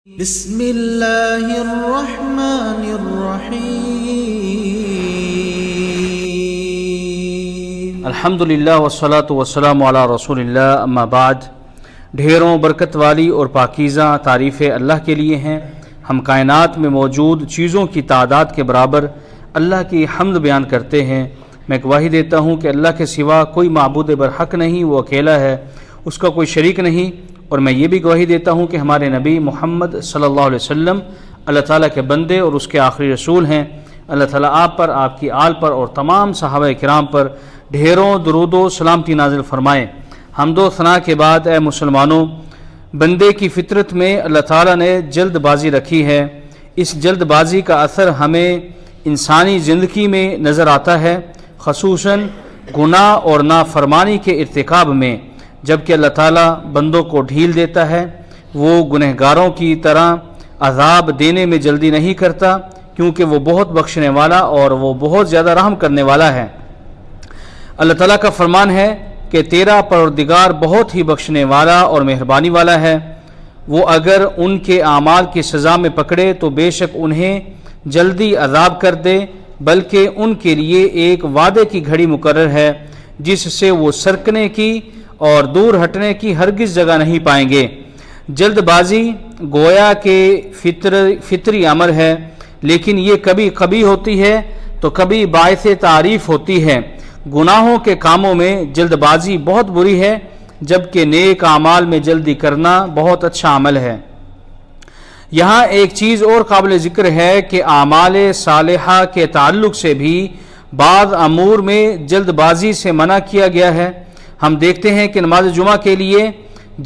بسم اللہ الرحمن الرحیم الحمدللہ والصلاة والسلام علی رسول اللہ اما بعد۔ ڈھیروں برکت والی اور پاکیزہ تعریفیں اللہ کے لیے ہیں۔ ہم کائنات میں موجود چیزوں کی تعداد کے برابر اللہ کی حمد بیان کرتے ہیں۔ میں گواہی دیتا ہوں کہ اللہ کے سوا کوئی معبود برحق نہیں، وہ اکیلا ہے، اس کا کوئی شریک نہیں، اور میں یہ بھی گواہی دیتا ہوں کہ ہمارے نبی محمد صلی اللہ علیہ وسلم اللہ تعالیٰ کے بندے اور اس کے آخری رسول ہیں۔ اللہ تعالیٰ آپ پر، آپ کی آل پر اور تمام صحابہ کرام پر ڈھیروں درود و سلامتی نازل فرمائیں۔ حمد و ثنا کے بعد اے مسلمانوں، بندے کی فطرت میں اللہ تعالیٰ نے جلد بازی رکھی ہے۔ اس جلد بازی کا اثر ہمیں انسانی زندگی میں نظر آتا ہے، خصوصاً گناہ اور نافرمانی کے ارتکاب میں۔ جبکہ اللہ تعالیٰ بندوں کو ڈھیل دیتا ہے، وہ گنہگاروں کی طرح عذاب دینے میں جلدی نہیں کرتا، کیونکہ وہ بہت بخشنے والا اور وہ بہت زیادہ رحم کرنے والا ہے۔ اللہ تعالیٰ کا فرمان ہے کہ تیرا پروردگار بہت ہی بخشنے والا اور مہربانی والا ہے۔ وہ اگر ان کے اعمال کی سزا میں پکڑے تو بے شک انہیں جلدی عذاب کر دے، بلکہ ان کے لیے ایک وعدے کی گھڑی مقرر ہے جس سے وہ سرکنے کی اور دور ہٹنے کی ہرگز جگہ نہیں پائیں گے۔ جلد بازی گویا کہ فطری امر ہے، لیکن یہ کبھی کبھی ہوتی ہے تو کبھی باعث تعریف ہوتی ہے۔ گناہوں کے کاموں میں جلد بازی بہت بری ہے، جبکہ نیک اعمال میں جلدی کرنا بہت اچھا عمل ہے۔ یہاں ایک چیز اور قابل ذکر ہے کہ اعمال صالحہ کے تعلق سے بھی بعض امور میں جلد بازی سے منع کیا گیا ہے۔ ہم دیکھتے ہیں کہ نماز جمعہ کے لیے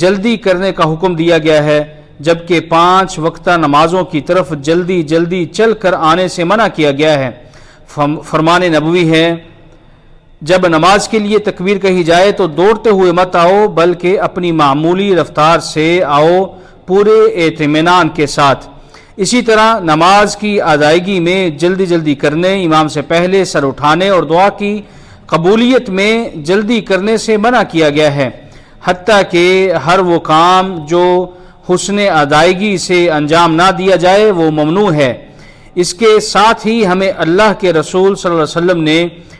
جلدی کرنے کا حکم دیا گیا ہے، جبکہ 5 وقتہ نمازوں کی طرف جلدی چل کر آنے سے منع کیا گیا ہے۔ فرمان نبوی ہے، جب نماز کے لیے تکبیر کہی جائے تو دوڑتے ہوئے مت آؤ، بلکہ اپنی معمولی رفتار سے آؤ، پورے اطمینان کے ساتھ۔ اسی طرح نماز کی ادائیگی میں جلدی کرنے، امام سے پہلے سر اٹھانے اور دعا کی قبولیت میں جلدی کرنے سے منع کیا گیا ہے، حتیٰ کہ ہر وہ کام جو حسن ادائیگی سے انجام نہ دیا جائے وہ ممنوع ہے۔ اس کے ساتھ ہی ہمیں اللہ کے رسول صلی اللہ علیہ وسلم نے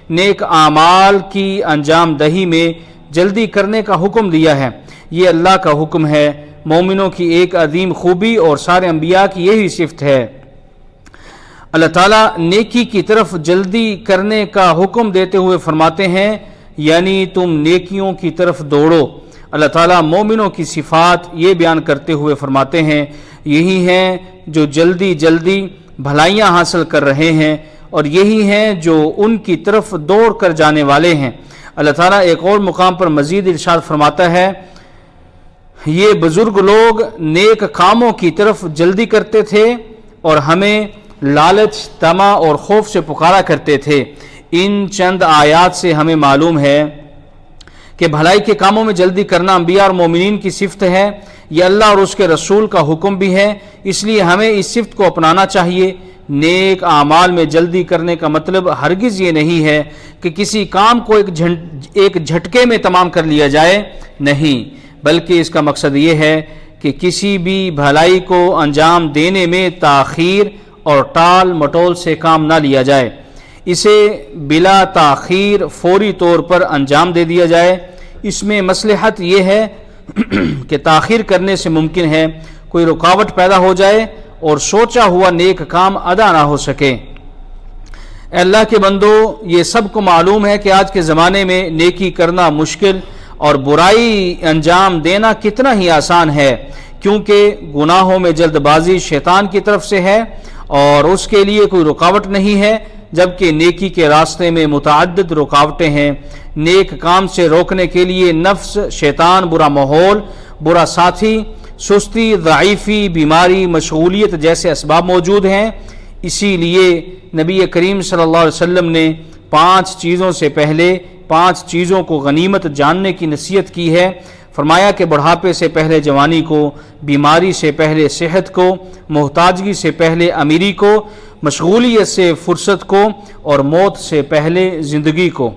نیک اعمال کی انجام دہی میں جلدی کرنے کا حکم دیا ہے۔ یہ اللہ کا حکم ہے، مومنوں کی ایک عظیم خوبی اور سارے انبیاء کی یہی صفت ہے۔ اللہ تعالیٰ نیکی کی طرف جلدی کرنے کا حکم دیتے ہوئے فرماتے ہیں، یعنی تم نیکیوں کی طرف دوڑو۔ اللہ تعالیٰ مومنوں کی صفات یہ بیان کرتے ہوئے فرماتے ہیں، یہی ہیں جو جلدی بھلائیاں حاصل کر رہے ہیں، اور یہی ہیں جو ان کی طرف دوڑ کر جانے والے ہیں۔ اللہ تعالیٰ ایک اور مقام پر مزید ارشاد فرماتا ہے، یہ بزرگ لوگ نیک کاموں کی طرف جلدی کرتے تھے اور ہمیں لالچ، طمع اور خوف سے پکارا کرتے تھے۔ ان چند آیات سے ہمیں معلوم ہے کہ بھلائی کے کاموں میں جلدی کرنا انبیاء اور مومنین کی صفت ہے، یہ اللہ اور اس کے رسول کا حکم بھی ہے، اس لیے ہمیں اس صفت کو اپنانا چاہیے۔ نیک اعمال میں جلدی کرنے کا مطلب ہرگز یہ نہیں ہے کہ کسی کام کو ایک جھٹکے میں تمام کر لیا جائے، نہیں، بلکہ اس کا مقصد یہ ہے کہ کسی بھی بھلائی کو انجام دینے میں تاخیر اور ٹال مٹول سے کام نہ لیا جائے، اسے بلا تاخیر فوری طور پر انجام دے دیا جائے۔ اس میں مصلحت یہ ہے کہ تاخیر کرنے سے ممکن ہے کوئی رکاوٹ پیدا ہو جائے اور سوچا ہوا نیک کام ادا نہ ہو سکے۔ اے اللہ کے بندو، یہ سب کو معلوم ہے کہ آج کے زمانے میں نیکی کرنا مشکل اور برائی انجام دینا کتنا ہی آسان ہے، کیونکہ گناہوں میں جلد بازی شیطان کی طرف سے ہے اور اس کے لیے کوئی رکاوٹ نہیں ہے، جبکہ نیکی کے راستے میں متعدد رکاوٹیں ہیں۔ نیک کام سے روکنے کے لیے نفس، شیطان، برا ماحول، برا ساتھی، سستی، ضعیفی، بیماری، مشغولیت جیسے اسباب موجود ہیں۔ اسی لیے نبی کریم صلی اللہ علیہ وسلم نے 5 چیزوں سے پہلے 5 چیزوں کو غنیمت جاننے کی نصیحت کی ہے۔ فرمایا کہ بڑھاپے سے پہلے جوانی کو، بیماری سے پہلے صحت کو، محتاجگی سے پہلے امیری کو، مشغولیت سے فرصت کو اور موت سے پہلے زندگی کو۔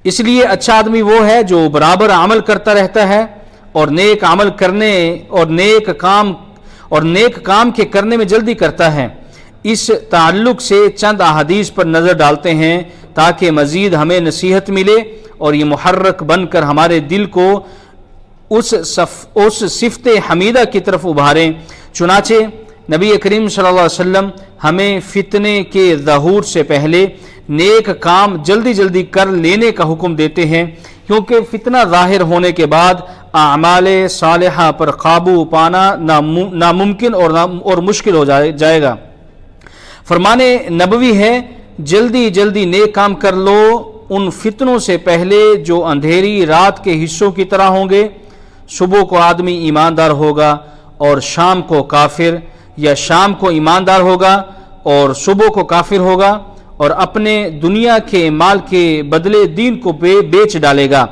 اس لیے اچھا آدمی وہ ہے جو برابر عمل کرتا رہتا ہے اور نیک عمل کرنے اور نیک کام اور نیک کام کے کرنے میں جلدی کرتا ہے۔ اس تعلق سے چند احادیث پر نظر ڈالتے ہیں تاکہ مزید ہمیں نصیحت ملے اور یہ محرک بن کر ہمارے دل کو اس صفت حمیدہ کی طرف ابھاریں۔ چنانچہ نبی کریم صلی اللہ علیہ وسلم ہمیں فتنے کے ظہور سے پہلے نیک کام جلدی جلدی کر لینے کا حکم دیتے ہیں، کیونکہ فتنہ ظاہر ہونے کے بعد اعمال صالحہ پر قابو پانا ناممکن اور مشکل ہو جائے گا۔ فرمان نبوی ہے، جلدی جلدی نیک کام کر لو ان فتنوں سے پہلے جو اندھیری رات کے حصوں کی طرح ہوں گے۔ صبح کو آدمی ایماندار ہوگا اور شام کو کافر، یا شام کو ایماندار ہوگا اور صبح کو کافر ہوگا، اور اپنے دنیا کے مال کے بدلے دین کو بیچ ڈالے گا۔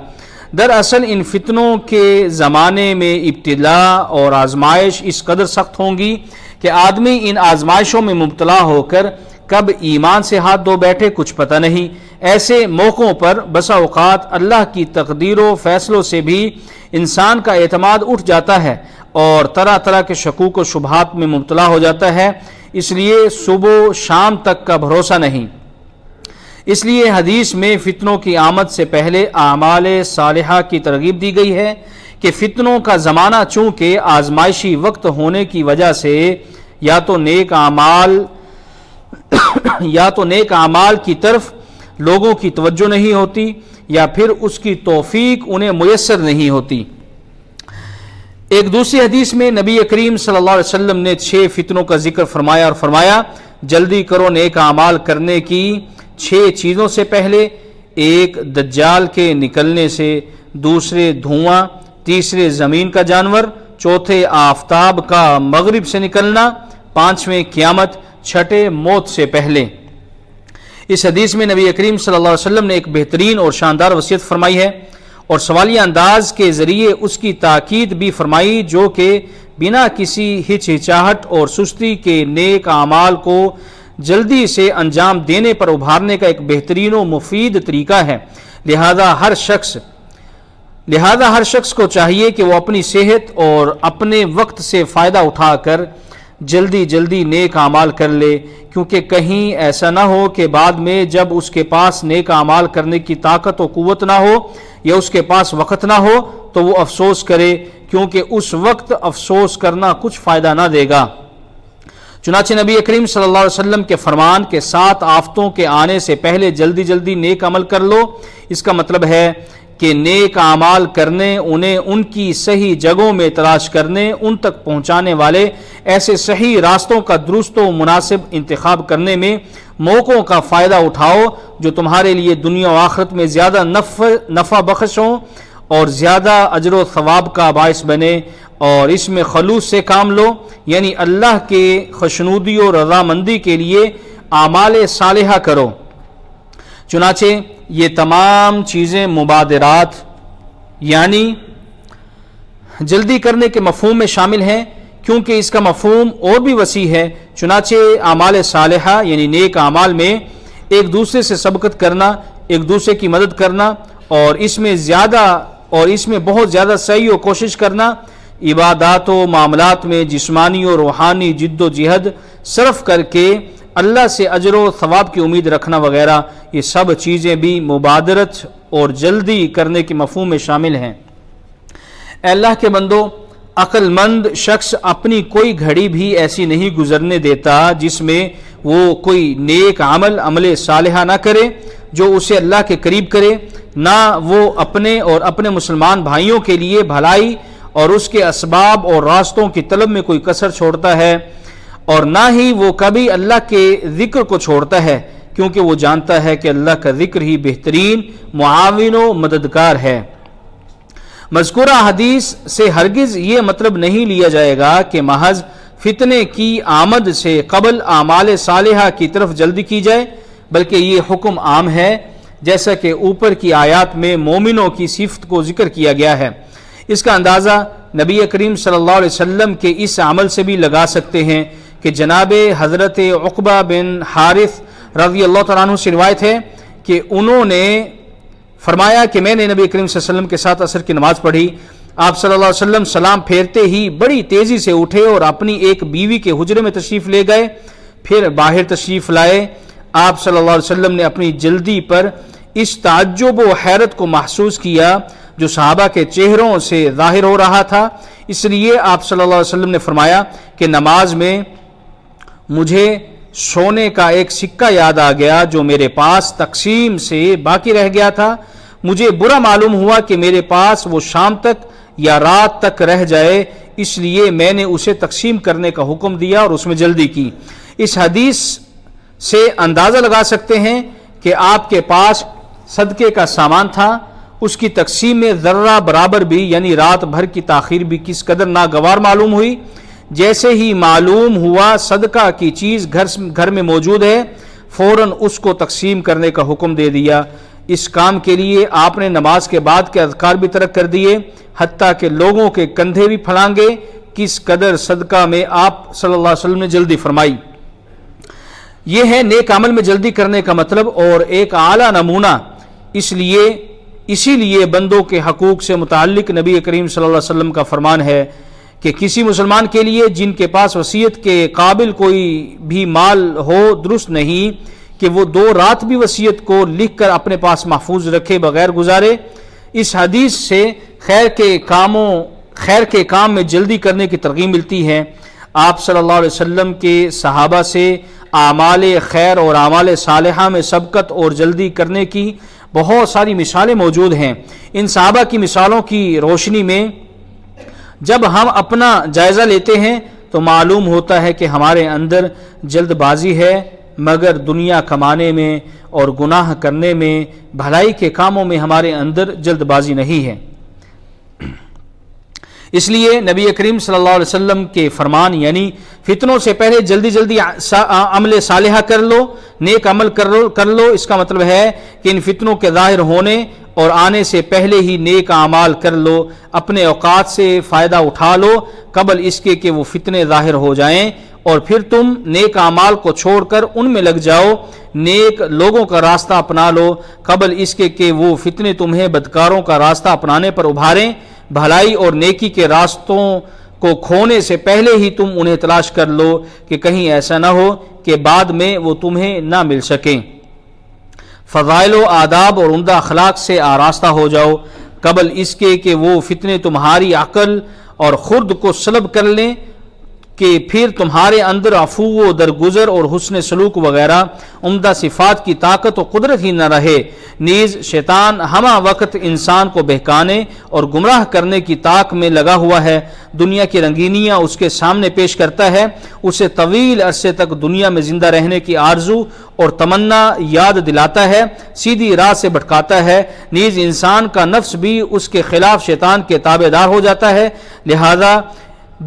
دراصل ان فتنوں کے زمانے میں ابتلا اور آزمائش اس قدر سخت ہوں گی کہ آدمی ان آزمائشوں میں مبتلا ہو کر کب ایمان سے ہاتھ دھو بیٹھے کچھ پتہ نہیں۔ ایسے موقعوں پر بسا اوقات اللہ کی تقدیر و فیصلوں سے بھی انسان کا اعتماد اٹھ جاتا ہے اور طرح طرح کے شکوک و شبہات میں مبتلا ہو جاتا ہے، اس لیے صبح شام تک کا بھروسہ نہیں۔ اس لیے حدیث میں فتنوں کی آمد سے پہلے اعمال صالحہ کی ترغیب دی گئی ہے کہ فتنوں کا زمانہ چونکہ آزمائشی وقت ہونے کی وجہ سے یا تو نیک اعمال کی طرف لوگوں کی توجہ نہیں ہوتی یا پھر اس کی توفیق انہیں میسر نہیں ہوتی۔ ایک دوسری حدیث میں نبی کریم صلی اللہ علیہ وسلم نے 6 فتنوں کا ذکر فرمایا اور فرمایا جلدی کرو نیک اعمال کرنے کی 6 چیزوں سے پہلے، 1 دجال کے نکلنے سے، 2 دھواں، 3 زمین کا جانور، 4 آفتاب کا مغرب سے نکلنا، 5 قیامت، 6 موت سے پہلے۔ اس حدیث میں نبی کریم صلی اللہ علیہ وسلم نے ایک بہترین اور شاندار وصیت فرمائی ہے اور سوالیہ انداز کے ذریعے اس کی تاکید بھی فرمائی، جو کہ بنا کسی ہچکچاہٹ اور سستی کے نیک اعمال کو جلدی سے انجام دینے پر ابھارنے کا ایک بہترین و مفید طریقہ ہے۔ لہذا ہر شخص کو چاہیے کہ وہ اپنی صحت اور اپنے وقت سے فائدہ اٹھا کر جلدی جلدی نیک اعمال کر لے، کیونکہ کہیں ایسا نہ ہو کہ بعد میں جب اس کے پاس نیک اعمال کرنے کی طاقت و قوت نہ ہو یا اس کے پاس وقت نہ ہو تو وہ افسوس کرے، کیونکہ اس وقت افسوس کرنا کچھ فائدہ نہ دے گا۔ چنانچہ نبی کریم صلی اللہ علیہ وسلم کے فرمان کے 7 آفتوں کے آنے سے پہلے جلدی جلدی نیک عمل کر لو، اس کا مطلب ہے کہ نیک اعمال کرنے، انہیں ان کی صحیح جگہوں میں تلاش کرنے، ان تک پہنچانے والے ایسے صحیح راستوں کا درست و مناسب انتخاب کرنے میں موقعوں کا فائدہ اٹھاؤ جو تمہارے لیے دنیا و آخرت میں زیادہ نفع بخش ہوں اور زیادہ اجر و ثواب کا باعث بنے، اور اس میں خلوص سے کام لو، یعنی اللہ کے خوشنودی و رضامندی کے لیے اعمال صالحہ کرو۔ چنانچہ یہ تمام چیزیں مبادرات یعنی جلدی کرنے کے مفہوم میں شامل ہیں، کیونکہ اس کا مفہوم اور بھی وسیع ہے۔ چنانچہ اعمال صالحہ یعنی نیک اعمال میں ایک دوسرے سے سبقت کرنا، ایک دوسرے کی مدد کرنا اور اس میں بہت زیادہ سعی و کوشش کرنا، عبادات و معاملات میں جسمانی و روحانی جد و جہد صرف کر کے اللہ سے اجر و ثواب کی امید رکھنا وغیرہ، یہ سب چیزیں بھی مبادرت اور جلدی کرنے کے مفہوم میں شامل ہیں۔ اے اللہ کے بندو، عقل مند شخص اپنی کوئی گھڑی بھی ایسی نہیں گزرنے دیتا جس میں وہ کوئی نیک عمل صالحہ نہ کرے جو اسے اللہ کے قریب کرے، نہ وہ اپنے اور اپنے مسلمان بھائیوں کے لیے بھلائی اور اس کے اسباب اور راستوں کی طلب میں کوئی کسر چھوڑتا ہے، اور نہ ہی وہ کبھی اللہ کے ذکر کو چھوڑتا ہے، کیونکہ وہ جانتا ہے کہ اللہ کا ذکر ہی بہترین معاون و مددگار ہے۔ مذکورہ حدیث سے ہرگز یہ مطلب نہیں لیا جائے گا کہ محض فتنے کی آمد سے قبل اعمال صالحہ کی طرف جلدی کی جائے، بلکہ یہ حکم عام ہے، جیسا کہ اوپر کی آیات میں مومنوں کی صفت کو ذکر کیا گیا ہے۔ اس کا اندازہ نبی کریم صلی اللہ علیہ وسلم کے اس عمل سے بھی لگا سکتے ہیں کہ جناب حضرت عقبہ بن حارث رضی اللہ تعالیٰ عنہ سے روایت ہے کہ انہوں نے فرمایا کہ میں نے نبی کریم صلی اللہ علیہ وسلم کے ساتھ عصر کی نماز پڑھی۔ آپ صلی اللہ علیہ وسلم سلام پھیرتے ہی بڑی تیزی سے اٹھے اور اپنی ایک بیوی کے حجرے میں تشریف لے گئے، پھر باہر تشریف لائے۔ آپ صلی اللہ علیہ وسلم نے اپنی جلدی پر اس تعجب و حیرت کو محسوس کیا جو صحابہ کے چہروں سے ظاہر ہو رہا تھا، اس لیے آپ صلی اللہ علیہ وسلم نے فرمایا کہ نماز میں مجھے سونے کا ایک سکہ یاد آ گیا جو میرے پاس تقسیم سے باقی رہ گیا تھا، مجھے برا معلوم ہوا کہ میرے پاس وہ شام تک یا رات تک رہ جائے، اس لیے میں نے اسے تقسیم کرنے کا حکم دیا اور اس میں جلدی کی۔ اس حدیث سے اندازہ لگا سکتے ہیں کہ آپ کے پاس صدقے کا سامان تھا، اس کی تقسیم میں ذرہ برابر بھی یعنی رات بھر کی تاخیر بھی کس قدر ناگوار معلوم ہوئی۔ جیسے ہی معلوم ہوا صدقہ کی چیز گھر میں موجود ہے، فوراً اس کو تقسیم کرنے کا حکم دے دیا۔ اس کام کے لیے آپ نے نماز کے بعد کے اذکار بھی ترک کر دیے، حتیٰ کہ لوگوں کے کندھے بھی پھلانگے۔ کس قدر صدقہ میں آپ صلی اللہ علیہ وسلم نے جلدی فرمائی۔ یہ ہے نیک عمل میں جلدی کرنے کا مطلب اور ایک اعلیٰ نمونہ۔ اسی لیے بندوں کے حقوق سے متعلق نبی کریم صلی اللہ علیہ وسلم کا فرمان ہے کہ کسی مسلمان کے لیے جن کے پاس وصیت کے قابل کوئی بھی مال ہو درست نہیں کہ وہ 2 رات بھی وصیت کو لکھ کر اپنے پاس محفوظ رکھے بغیر گزارے۔ اس حدیث سے خیر کے کام میں جلدی کرنے کی ترغیب ملتی ہے۔ آپ صلی اللہ علیہ وسلم کے صحابہ سے اعمال خیر اور اعمال صالحہ میں سبقت اور جلدی کرنے کی بہت ساری مثالیں موجود ہیں۔ ان صحابہ کی مثالوں کی روشنی میں جب ہم اپنا جائزہ لیتے ہیں تو معلوم ہوتا ہے کہ ہمارے اندر جلد بازی ہے، مگر دنیا کمانے میں اور گناہ کرنے میں، بھلائی کے کاموں میں ہمارے اندر جلد بازی نہیں ہے۔ اس لیے نبی کریم صلی اللہ علیہ وسلم کے فرمان یعنی فتنوں سے پہلے جلدی عمل صالحہ کر لو، نیک عمل کر لو، اس کا مطلب ہے کہ ان فتنوں کے ظاہر ہونے اور آنے سے پہلے ہی نیک اعمال کر لو، اپنے اوقات سے فائدہ اٹھا لو قبل اس کے کہ وہ فتنے ظاہر ہو جائیں، اور پھر تم نیک اعمال کو چھوڑ کر ان میں لگ جاؤ، نیک لوگوں کا راستہ اپنا لو قبل اس کے کہ وہ فتنے تمہیں بدکاروں کا راستہ اپنانے پر ابھاریں۔ بھلائی اور نیکی کے راستوں کو کھونے سے پہلے ہی تم انہیں تلاش کر لو کہ کہیں ایسا نہ ہو کہ بعد میں وہ تمہیں نہ مل سکیں۔ فضائل و آداب اور عمدہ اخلاق سے آراستہ ہو جاؤ قبل اس کے کہ وہ فتنے تمہاری عقل اور خرد کو سلب کر لیں کہ پھر تمہارے اندر عفو و درگزر اور حسن سلوک وغیرہ عمدہ صفات کی طاقت و قدرت ہی نہ رہے۔ نیز شیطان ہمہ وقت انسان کو بہکانے اور گمراہ کرنے کی طاق میں لگا ہوا ہے، دنیا کی رنگینیاں اس کے سامنے پیش کرتا ہے، اسے طویل عرصے تک دنیا میں زندہ رہنے کی آرزو اور تمنا یاد دلاتا ہے، سیدھی راہ سے بھٹکاتا ہے۔ نیز انسان کا نفس بھی اس کے خلاف شیطان کے تابع دار ہو جاتا ہے، لہذا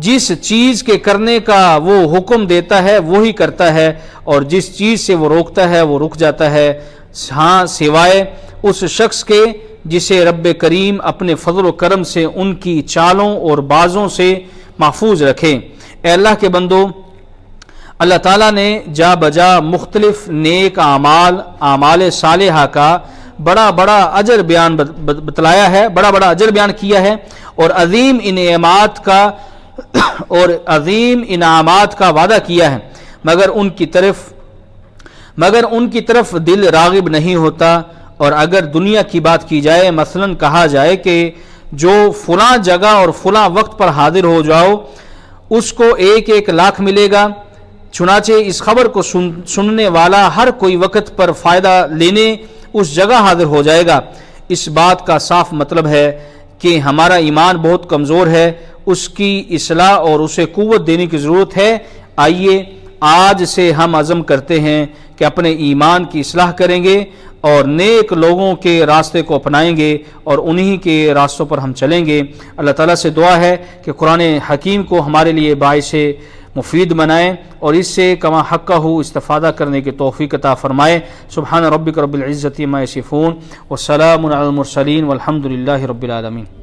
جس چیز کے کرنے کا وہ حکم دیتا ہے وہی کرتا ہے، اور جس چیز سے وہ روکتا ہے وہ رک جاتا ہے، ہاں سوائے اس شخص کے جسے رب کریم اپنے فضل و کرم سے ان کی چالوں اور بازوں سے محفوظ رکھے۔ اے اللہ کے بندو، اللہ تعالیٰ نے جا بجا مختلف نیک اعمال صالحہ کا بڑا اجر بیان بتلایا ہے، بڑا اجر بیان کیا ہے، اور عظیم انعامات کا وعدہ کیا ہے، مگر ان کی طرف دل راغب نہیں ہوتا۔ اور اگر دنیا کی بات کی جائے، مثلا کہا جائے کہ جو فلاں جگہ اور فلاں وقت پر حاضر ہو جاؤ اس کو 1 لاکھ ملے گا، چنانچہ اس خبر کو سننے والا ہر کوئی وقت پر فائدہ لینے اس جگہ حاضر ہو جائے گا۔ اس بات کا صاف مطلب ہے کہ ہمارا ایمان بہت کمزور ہے، اس کی اصلاح اور اسے قوت دینے کی ضرورت ہے۔ آئیے آج سے ہم عزم کرتے ہیں کہ اپنے ایمان کی اصلاح کریں گے اور نیک لوگوں کے راستے کو اپنائیں گے اور انہی کے راستوں پر ہم چلیں گے۔ اللہ تعالیٰ سے دعا ہے کہ قرآن حکیم کو ہمارے لیے باعث مفید بنائیں اور اس سے کما حقہ استفادہ کرنے کی توفیق عطا فرمائے۔ سبحان ربک رب العزت عما یصفون والسلام علی المرسلین والحمد للہ رب العالمین۔